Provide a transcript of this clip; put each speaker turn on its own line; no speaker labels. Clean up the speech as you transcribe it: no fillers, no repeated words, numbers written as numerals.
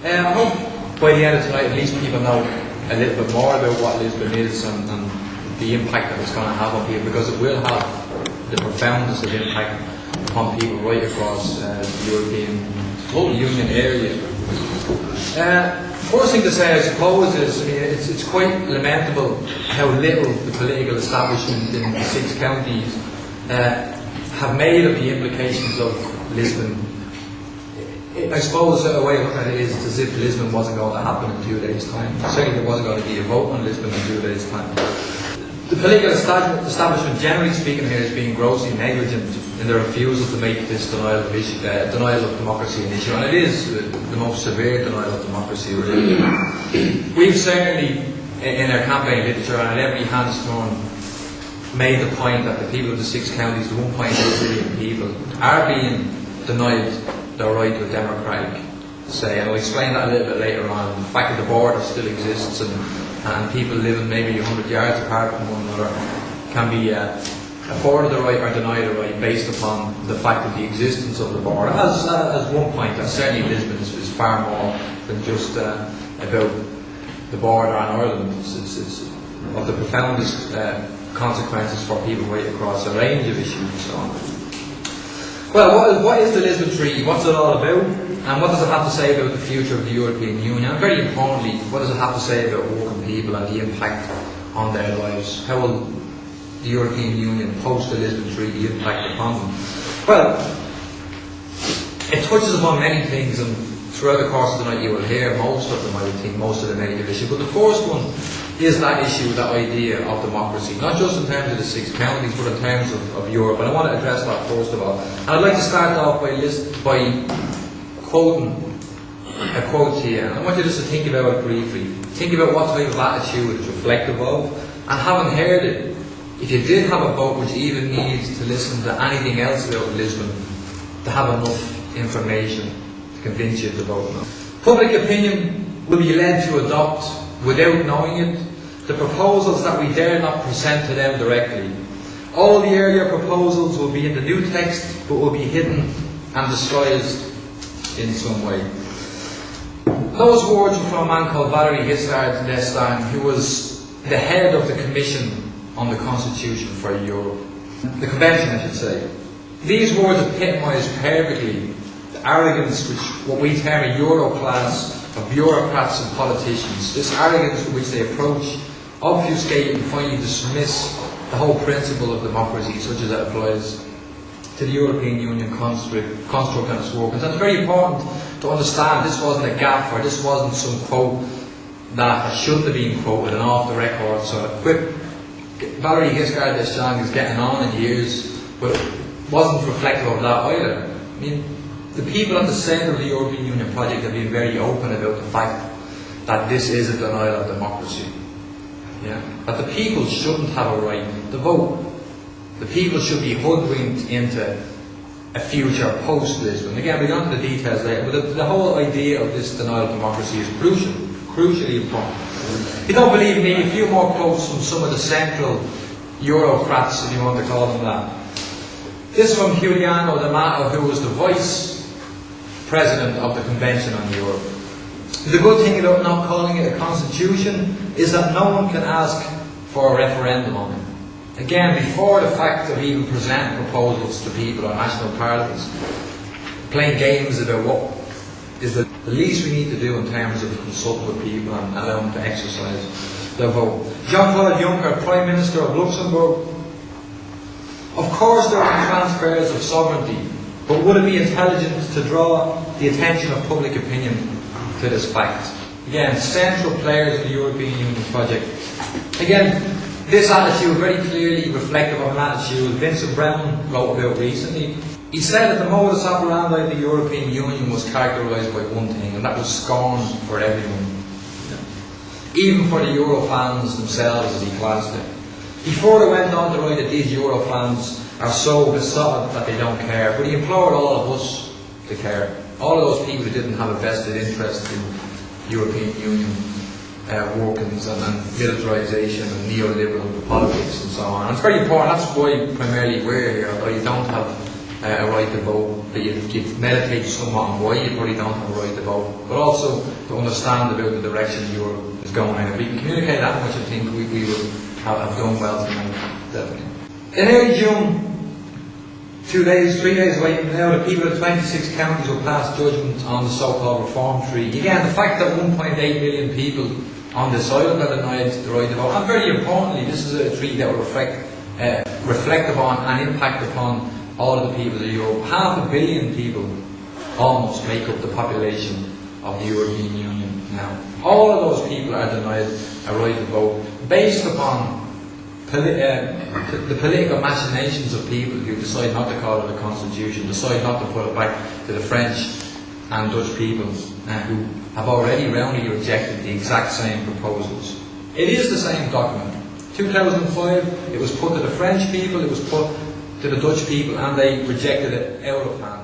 I hope by the end of tonight at least people know a little bit more about what Lisbon is and the impact that it's going to have on people, because it will have the profoundest of impact upon people right across the European Union area. First thing to say, I suppose, is it's quite lamentable how little the political establishment in the 6 counties have made of the implications of Lisbon. I suppose a way of looking at it is as if Lisbon wasn't going to happen in 2 days' time. Certainly there wasn't going to be a vote on Lisbon in 2 days' time. The political establishment, generally speaking, here is being grossly negligent in their refusal to make this denial of democracy an issue, and it is the most severe denial of democracy, really. We've certainly, in our campaign literature and at every hands turn, made the point that the people of the 6 counties, the 1.8 million people, are being denied their right to a democratic say, and I'll explain that a little bit later on. The fact that the border still exists and people living maybe 100 yards apart from one another can be afforded the right or denied the right based upon the fact of the existence of the border. As one point, and certainly Lisbon is far more than just about the border and Ireland. It's of the profoundest consequences for people right across a range of issues and so on. Well, what is the Lisbon Treaty? What's it all about? And what does it have to say about the future of the European Union? And very importantly, what does it have to say about working people and the impact on their lives? How will the European Union post the Lisbon Treaty impact upon them? Well, it touches upon many things, and throughout the course of the night you will hear most of them, I would think, most of the negative issues. But the first one is that issue, that idea of democracy, not just in terms of the 6 counties, but in terms of Europe. And I want to address that first of all. And I'd like to start off by quoting a quote here. And I want you just to think about it briefly. Think about what type of attitude it's reflective of. And having heard it, if you did have a vote, would you even need to listen to anything else about Lisbon to have enough information to convince you to vote no? Public opinion will be led to adopt, without knowing it, the proposals that we dare not present to them directly. All the earlier proposals will be in the new text, but will be hidden and disguised in some way. Those words were from a man called Éirígí, who was the head of the Commission on the Constitution for Europe. The Convention, I should say. These words epitomise perfectly the arrogance which what we term a Euroclass of bureaucrats and politicians. This arrogance with which they approach, obfuscate and finally dismiss the whole principle of democracy, such as it applies to the European Union construct and its workings. And it's very important to understand this wasn't a gaffe, or this wasn't some quote that shouldn't have been quoted and off the record. So Valéry Giscard d'Estaing is getting on in years, but it wasn't reflective of that either. I mean, the people at the centre of the European Union project have been very open about the fact that this is a denial of democracy. Yeah? That the people shouldn't have a right to vote. The people should be hoodwinked into a future post-Lisbon. Again, we'll go into the details later, but the whole idea of this denial of democracy is crucially important. If you don't believe me, a few more quotes from some of the central Eurocrats, if you want to call them that. This is from Giuliano D'Amato, who was the Vice President of the Convention on Europe. The good thing about not calling it a constitution is that no one can ask for a referendum on it. Again, before the fact of even presenting proposals to people or national parliaments, playing games about what is the least we need to do in terms of consulting with people and allowing them to exercise their vote. Jean-Claude Juncker, Prime Minister of Luxembourg. Of course there are transfers of sovereignty, but would it be intelligent to draw the attention of public opinion to this fact? Again, central players in the European Union project. Again, this attitude very clearly reflective of an attitude Vincent Brown wrote about recently. He said that the modus operandi of the European Union was characterised by one thing, and that was scorn for everyone. Even for the Eurofans themselves, as he classed it. He further went on to write that these Eurofans are so besotted that they don't care, but he implored all of us to care. All of those people who didn't have a vested interest in European Union workings and militarisation and neoliberal politics and so on. And it's very important, that's why primarily we're here, although you don't have a right to vote that you meditate somewhat on why you probably don't have a right to vote, but also to understand about the direction Europe is going. And if we can communicate that much, I think we will have done well tonight, definitely. In early June, 3 days away from now, the people of 26 counties will pass judgment on the so-called Reform Treaty. Again, the fact that 1.8 million people on this island are denied the right to vote, and very importantly, this is a treaty that will reflect upon and impact upon all of the peoples of Europe. 500 million people almost make up the population of the European Union now. All of those people are denied a right to vote based upon the political machinations of people who decide not to call it a constitution, decide not to put it back to the French and Dutch people who have already roundly rejected the exact same proposals. It is the same document. 2005, it was put to the French people, it was put to the Dutch people, and they rejected it out of hand.